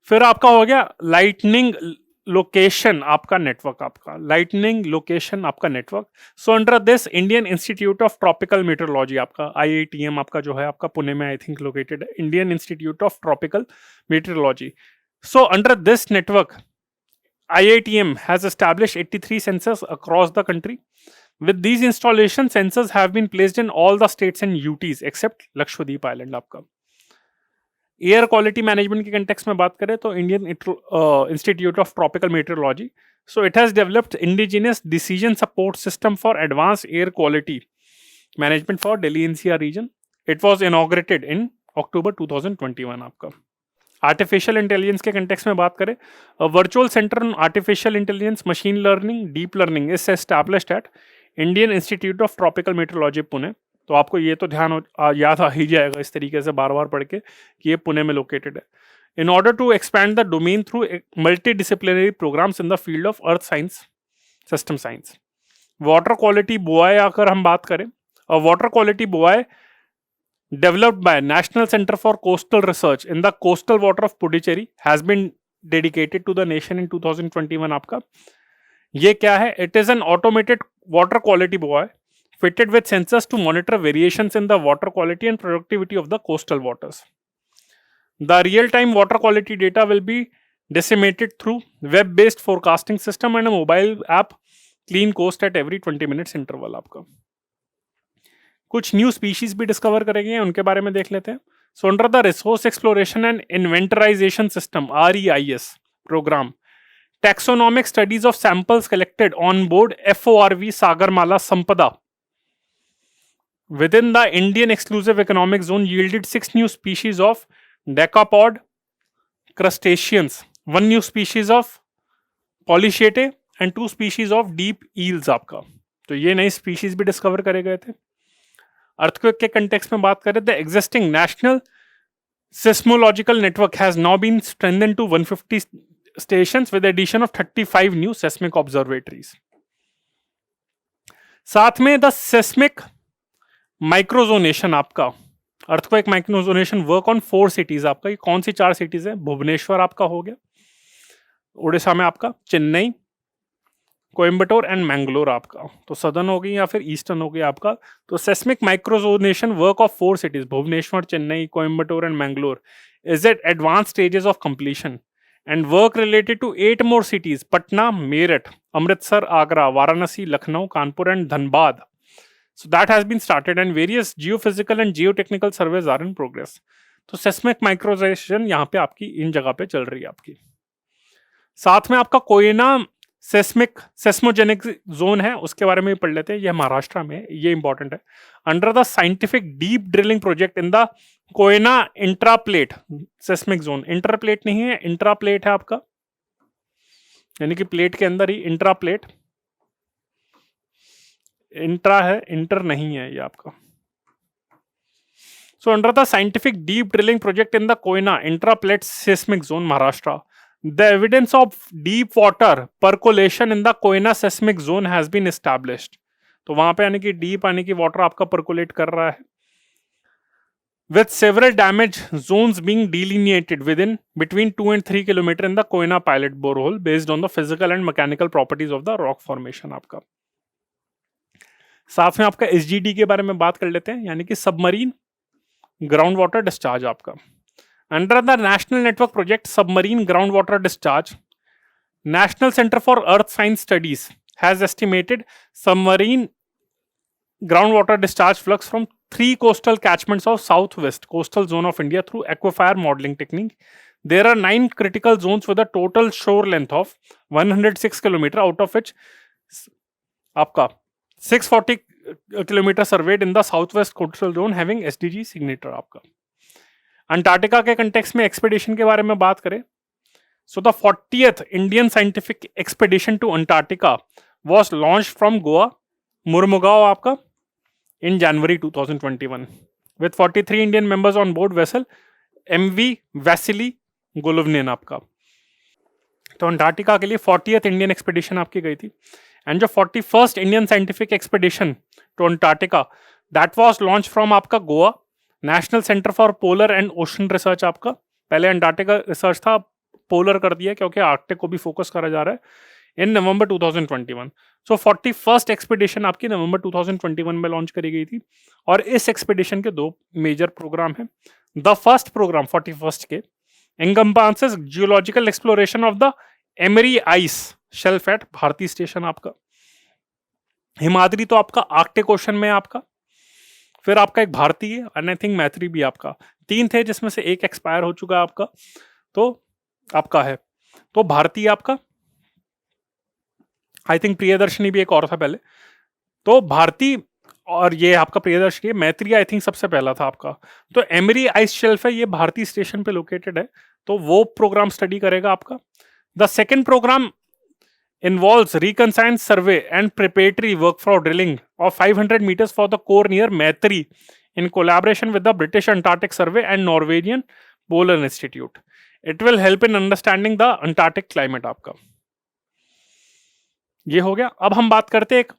फिर आपका हो गया लाइटनिंग लोकेशन आपका नेटवर्क, आपका लाइटनिंग लोकेशन आपका network. So under this Indian institute of tropical metrology आपका IITM आपका जो है आपका पुणे में आई थिंक लोकेटेड है, Indian institute of tropical metrology. So under this network, IITM has established 83 sensors across the country. With these installations, sensors have been placed in all the states and UTs except Lakshadweep Island आपका। एयर क्वालिटी मैनेजमेंट के कंटेक्स्ट में बात करें तो Indian institute of tropical meteorology, so it has developed indigenous decision support system for advance air quality management for Delhi NCR region. It was inaugurated in October 2021 आपका। आर्टिफिशियल इंटेलिजेंस के कंटेक्स्ट में बात करें, virtual centre on artificial intelligence, machine learning, deep learning is established at Indian institute of tropical meteorology Pune. तो आपको ये तो याद आ ही जाएगा इस तरीके से बार बार पढ़ के कि ये पुणे में लोकेटेड है। In order to expand the domain through multi disciplinary programmes in the field of earth science, system science. Water quality buoy अगर हम बात करें, और water quality buoy developed by National Center for Coastal Research in the coastal water of Puducherry has been dedicated to the nation in 2021। आपका ये क्या है? It is an automated water quality buoy fitted with sensors to monitor variations in the water quality and productivity of the coastal waters. The real-time water quality data will be disseminated through web-based forecasting system and a mobile app Clean Coast at every 20 minutes interval। आपका कुछ न्यू स्पीशीज भी डिस्कवर करेंगे, उनके बारे में देख लेते हैं। So under the resource exploration and inventorization system REIS programme, taxonomic studies of samples collected on board FORV Sagarmala Sampada within the Indian exclusive economic zone yielded 6 new species of decapod crustaceans, 1 new species of polychaetae and 2 species of deep eels। आपका तो ये नई स्पीशीज भी डिस्कवर करे गए थे। अर्थक्वेक के कंटेक्स्ट में बात करें, the existing national seismological network has now been strengthened to 150 stations with addition of 35 new seismic observatories. साथ में द सेस्मिक माइक्रोजोनेशन, आपका earthquake microzonation work on 4 cities. आपका ये कौन सी 4 सिटीज है? भुवनेश्वर आपका हो गया, उड़ीसा में आपका चेन्नई, कोयम्बटोर एंड मैंगलोर। आपका तो सदर्न हो गई या फिर ईस्टर्न हो गई आपका। तो seismic microzonation work of 4 cities Bhubaneswar, Chennai, Coimbatore and Mangalore is at advance stages of completion and work related to 8 more cities Patna, Meerut, Amritsar, Agra, Varanasi, Lucknow, Kanpur and Dhanbad. So that has been started and various geophysical and geotechnical surveys are in progress। तो सेस्मिक माइक्रोजोनेशन यहाँ पे आपकी इन जगह पे चल रही है आपकी। साथ में आपका कोयना सेस्मिक सेस्मोजेनिक जोन है, उसके बारे में भी पढ़ लेते हैं। ये महाराष्ट्र में, ये इंपॉर्टेंट है। Under the scientific deep drilling project in the Koyna intraplate seismic zone, interplate नहीं है, इंट्राप्लेट है आपका, यानी कि प्लेट के अंदर ही इंट्राप्लेट, इंट्रा है, इंटर नहीं है ये आपका। So under the scientific deep drilling project in the Koyna intraplate seismic zone Maharashtra, the evidence of deep water percolation in the Koyna seismic zone has been established. तो वहां पे यानी कि डीप यानी कि वाटर आपका परकोलेट कर रहा है, with several damage zones being delineated within between 2 and 3 kilometer in the Koyna pilot borehole based on the physical and mechanical properties of the rock formation। आपका साथ में आपका SGD के बारे में बात कर लेते हैं, यानी कि सबमरीन ग्राउंड वाटर डिस्चार्ज। आपका under the national network project submarine ground water discharge, national centre for earth science studies has estimated submarine ground water discharge flux from 3 coastal catchments of southwest coastal zone of India through aquifer modeling technique। There are 9 critical zones with a total shore length of 106 km, out of which आपका 640 km surveyed in the southwest coastal zone having SDG signature। आपका अंटार्कटिका के कंटेक्स्ट में एक्सपेडिशन के बारे में बात करें, so the 40th Indian scientific expedition to Antarctica was launched from Goa Mormugao आपका in January 2021 with 43 Indian members on board vessel MV Vasily Golovnin। आपका तो अंटार्कटिका के लिए 40th इंडियन एक्सपेडिशन आपकी गई थी, एंड जो 41st Indian scientific expedition to Antarctica that was launch from आपका Goa national centre for polar and ocean research. आपका पहले अंटार्कटिका रिसर्च था, पोलर कर दिया क्योंकि आर्कटिक को भी फोकस करा जा रहा है, इन नवंबर 2021। सो 41st एक्सपेडिशन आपकी नवंबर 2021 में लॉन्च करी गई थी, और इस एक्सपेडिशन के 2 मेजर प्रोग्राम हैं। द फर्स्ट प्रोग्राम 41st के encompasses geological exploration of the Amery ice shelf at Bharati station. आपका हिमाद्री तो आपका आर्कटिक ओशन में आपका, फिर आपका एक भारतीय एंड आई थिंक मैत्री भी आपका, 3 थे जिसमें से एक एक्सपायर हो चुका है आपका, तो आपका है तो भारतीय आपका, आई थिंक प्रियदर्शनी भी एक और था पहले, तो भारती और ये आपका प्रियदर्शनी, मैत्री आई थिंक सबसे पहला था आपका। तो एमरी आइस शेल्फ है, ये भारतीय स्टेशन पे लोकेटेड है, तो वो प्रोग्राम स्टडी करेगा आपका। The second programme involves reconnaissance survey and preparatory work for drilling of 500 meters for the core near Maitri in collaboration with the British Antarctic Survey and Norwegian Polar Institute. It will help in understanding the Antarctic climate. आपका ये हो गया। अब हम बात करते हैं एक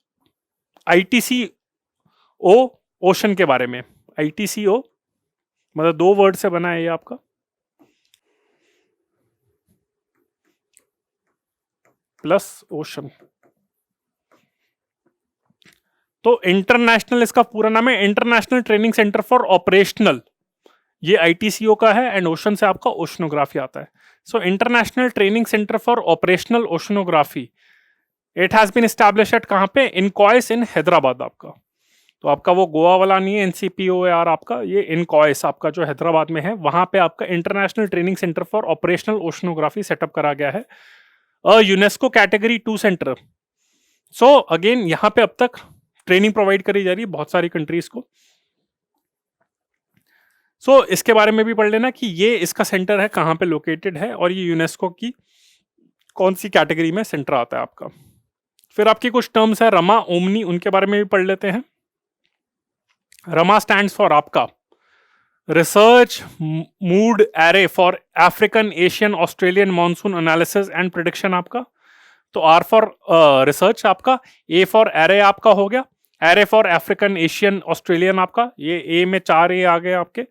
ITCO ओशन के बारे में। ITCO मतलब दो वर्ड से बना है ये आपका, प्लस ओशन। तो इंटरनेशनल इसका पूरा नाम है international training centre for operational, ये ITCO का है, एंड ओशन से आपका ओशनोग्राफी आता है। So international training centre for operational oceanography, it has been established at कहाँ पे, इनकॉयस इन हैदराबाद आपका। तो आपका वो गोवा वाला नहीं है NCPOAR आपका, ये इनकॉयस आपका जो हैदराबाद में है, वहां पे आपका international training centre for operational oceanography setup करा गया है। UNESCO category 2 centre. So again यहाँ पे अब तक ट्रेनिंग प्रोवाइड करी जा रही है बहुत सारी कंट्रीज को। सो इसके बारे में भी पढ़ लेना कि ये इसका सेंटर है कहाँ पे लोकेटेड है, और ये यूनेस्को की कौन सी कैटेगरी में सेंटर आता है आपका। फिर आपकी कुछ टर्म्स है रमा, ओमनी, उनके बारे में भी पढ़ लेते हैं। रमा स्टैंड्स फॉर आपका research mood array for African, Asian, Australian monsoon analysis and prediction आपका। तो आर फॉर रिसर्च आपका, ए फॉर एरे आपका हो गया, array for African, Asian, Australian आपका, ये ए में 4 ए आ गए आपके,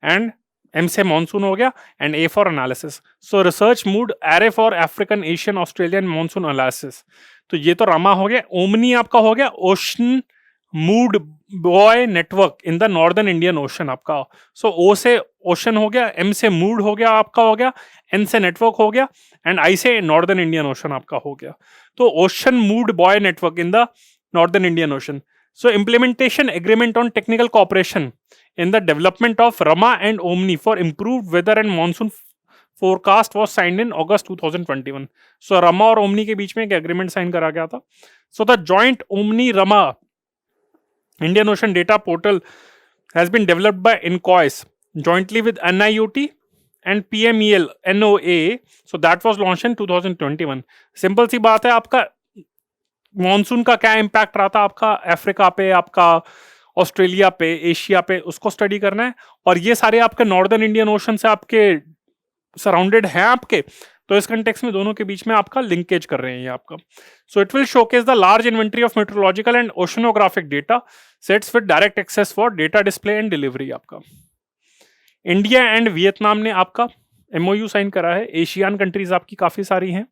एंड एम से मॉनसून हो गया, and A for analysis. So research mood array for African, Asian, Australian monsoon analysis. तो ये तो रमा हो गया। ओमनी आपका हो गया ocean mood boy network in the northern Indian ocean आपका। सो ओ से ओशन हो गया, एम से मूड हो गया आपका हो गया, एन से नेटवर्क हो गया, एंड आई से नॉर्दर्न इंडियन ओशन आपका हो गया। तो ocean mood boy network in the northern Indian ocean. So implementation agreement on technical corporation in the development of Rama and Omni for improved weather and monsoon forecast was signed in August 2021. So Rama और Omni के बीच में एक agreement sign करा गया था। So the joint Omni Rama Indian Ocean Data Portal has been developed by INCOIS jointly with NIOT and PMEL NOA. So that was launched in 2021. Simple सी बात है, आपका मॉनसून का क्या इम्पैक्ट रहा था आपका अफ्रीका पे, आपका ऑस्ट्रेलिया पे, एशिया पे, उसको स्टडी करना है। और ये सारे आपके नॉर्दर्न इंडियन ओशन से आपके सराउंडेड हैं आपके, तो इस कंटेक्स्ट में दोनों के बीच में आपका लिंकेज कर रहे हैं ये आपका। So it will showcase the large inventory of metrological and oceanographic data sets with direct access for data display and delivery आपका। इंडिया एंड वियतनाम ने आपका MOU साइन करा है। एशियन कंट्रीज आपकी काफी सारी हैं,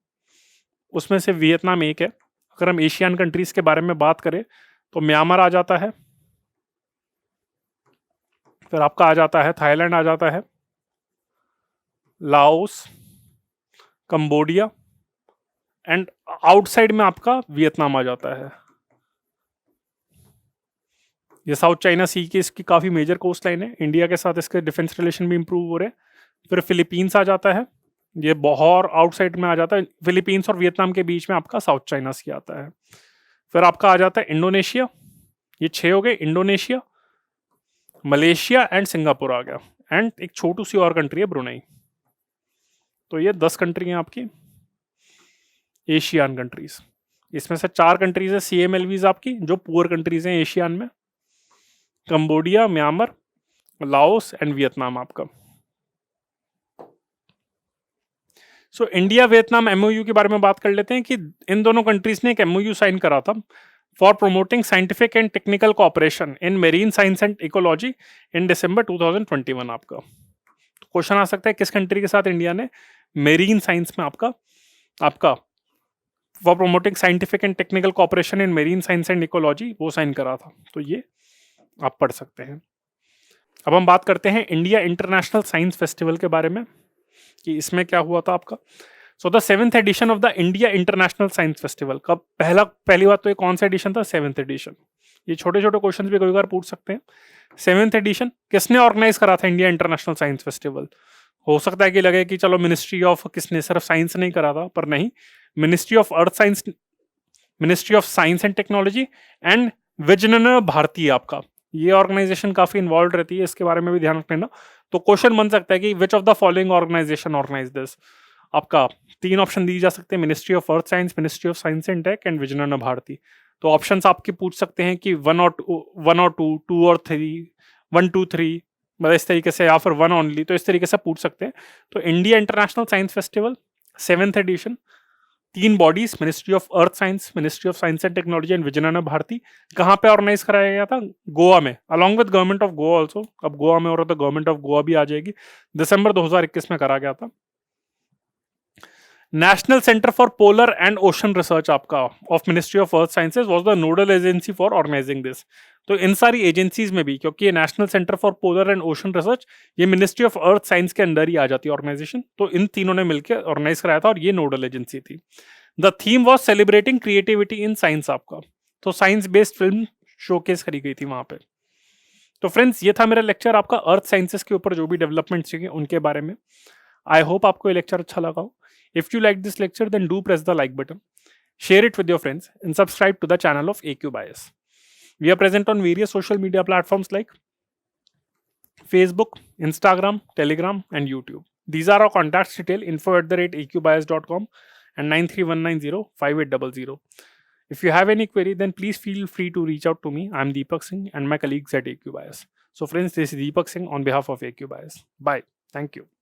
उसमें से वियतनाम एक है। अगर हम एशियन कंट्रीज के बारे में बात करें तो म्यांमार आ जाता है, फिर आपका आ जाता है थाईलैंड, आ जाता है लाओस, कंबोडिया, एंड आउटसाइड में आपका वियतनाम आ जाता है। ये साउथ चाइना सी की इसकी काफी मेजर कोस्ट लाइन है, इंडिया के साथ इसके डिफेंस रिलेशन भी इंप्रूव हो रहे हैं। फिर फिलीपींस आ जाता है, ये बहुत आउटसाइड में आ जाता है। फिलीपींस और वियतनाम के बीच में आपका साउथ चाइना सी आता है। फिर आपका आ जाता है इंडोनेशिया, ये 6 हो गए, इंडोनेशिया, मलेशिया एंड सिंगापुर आ गया, एंड एक छोटू सी और कंट्री है ब्रुनेई। तो ये 10 कंट्री हैं आपकी एशियन कंट्रीज। इसमें से 4 कंट्रीज है CMLVs आपकी जो पुअर कंट्रीज हैं एशियन में, Cambodia, Myanmar, Laos and Vietnam आपका। सो इंडिया वियतनाम MOU के बारे में बात कर लेते हैं कि इन दोनों कंट्रीज ने एक MOU साइन करा था for promoting scientific and technical cooperation in marine science and ecology in December 2021 आपका। तो क्वेश्चन आ सकता है किस कंट्री के साथ इंडिया ने मेरीन साइंस में आपका for promoting scientific and technical cooperation in marine science and ecology वो साइन करा था। तो ये आप पढ़ सकते हैं। अब हम बात करते हैं इंडिया इंटरनेशनल साइंस फेस्टिवल के बारे में कि इसमें क्या हुआ था आपका। So the 7th edition of the India international science festival का पहली बात तो ये कौन सा एडिशन था, 7th एडिशन। ये छोटे छोटे क्वेश्चन भी कई बार पूछ सकते हैं। 7th एडिशन किसने ऑर्गेनाइज करा था इंडिया इंटरनेशनल साइंस फेस्टिवल? हो सकता है कि लगे कि चलो मिनिस्ट्री ऑफ किसने, सिर्फ साइंस नहीं करा था, पर नहीं, ministry of earth science, ministry of science and technology and Vigyan Bharati आपका, ये ऑर्गेनाइजेशन काफी इन्वॉल्व रहती है, इसके बारे में भी ध्यान रख लेना। तो क्वेश्चन बन सकता है कि which of the following organisation organise this. आपका 3 ऑप्शन दिए जा सकते हैं, ministry of earth science, ministry of science and tech and Vigyan Bharati. तो ऑप्शंस आपके पूछ सकते हैं कि 1 और 2, 2 और 3, 1, 2, 3, मतलब इस तरीके से, या फिर 1 ओनली, तो इस तरीके से पूछ सकते हैं। तो India international science festival 7th edition, 3 bodies, ministry of earth science, ministry of science and technology and Vigyan Bharati. कहाँ पे ऑर्गेनाइज कराया गया था? गोवा में, along with government of Goa also. अब गोवा में हो रहा था, गवर्नमेंट ऑफ गोवा भी आ जाएगी। दिसंबर 2021 में करा गया था। National centre for polar and ocean research आपका of ministry of earth sciences was the nodal agency for organising this. तो इन सारी एजेंसीज में भी, क्योंकि ये national centre for polar and ocean research, ये मिनिस्ट्री ऑफ अर्थ साइंस के अंदर ही आ जाती है ऑर्गेनाइजेशन, तो इन तीनों ने मिलकर ऑर्गेनाइज कराया था और ये नोडल एजेंसी थी। The theme was celebrating creativity in science आपका, तो साइंस बेस्ड फिल्म शोकेस करी गई थी वहां पे। तो फ्रेंड्स, ये था मेरा लेक्चर आपका अर्थ साइंसेस के ऊपर जो भी डेवलपमेंट्स चाहिए उनके बारे में। आई होप आपको ये लेक्चर अच्छा लगा हो। If you like this lecture, then do press the like button, share it with your friends, and subscribe to the channel of AQ Bias. We are present on various social media platforms like Facebook, Instagram, Telegram, and YouTube. These are our contacts detail: info@aqbias.com and 9319058000. If you have any query, then please feel free to reach out to me. I'm Deepak Singh and my colleagues at AQ Bias. So friends, this is Deepak Singh on behalf of AQ Bias. Bye. Thank you.